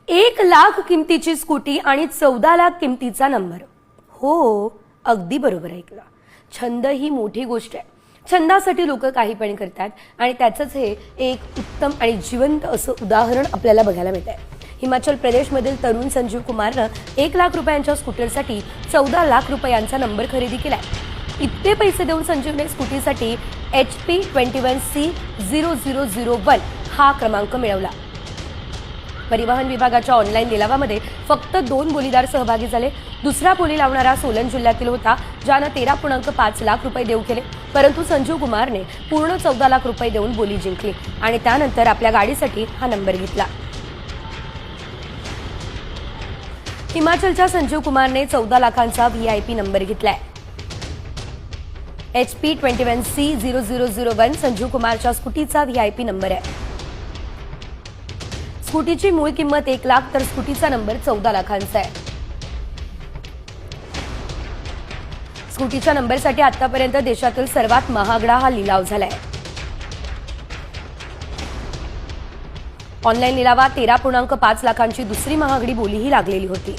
1,00,000 किमतीची स्कूटी आणि 14,00,000 किमतीचा नंबर. हो, अगदी बरोबर ऐकलं. छंद ही मोठी गोष्ट आहे. छंदासाठी लोक काही पण करतात आणि त्याचंच हे एक उत्तम आणि जिवंत असं उदाहरण आपल्याला बघायला मिळतंय. हिमाचल प्रदेशमधील तरुण संजीव कुमारनं 1,00,000 रुपयांच्या स्कूटरसाठी 14,00,000 रुपयांचा नंबर खरेदी केलाय. इतके पैसे देऊन संजीवने स्कूटीसाठी HP 21C0001 हा क्रमांक मिळवला. परिवहन विभागाच्या ऑनलाईन लिलावामध्ये फक्त 2 बोलीदार सहभागी झाले. दुसरा बोली लावणारा सोलन जिल्ह्यातील होता, ज्यानं 13.5 लाख रुपये देऊ केले. परंतु संजीव कुमारने पूर्ण 14,00,000 रुपये देऊन बोली जिंकली आणि त्यानंतर आपल्या गाडीसाठी हा नंबर घेतला. हिमाचलच्या संजीव कुमारने 14 लाखांचा VIP नंबर घेतलाय. HP 21C0001 संजीव कुमारच्या स्कूटीचा VIP नंबर आहे. स्कूटीची मूळ किंमत 1,00,000 तर स्कूटीचा नंबर 14 लाखांचा आहे. स्कूटीच्या नंबरसाठी आतापर्यंत देशातील सर्वात महागडा हा लिलाव झालाय. ऑनलाईन लिलावात 13.5 लाखांची दुसरी महागडी बोलीही लागलेली होती.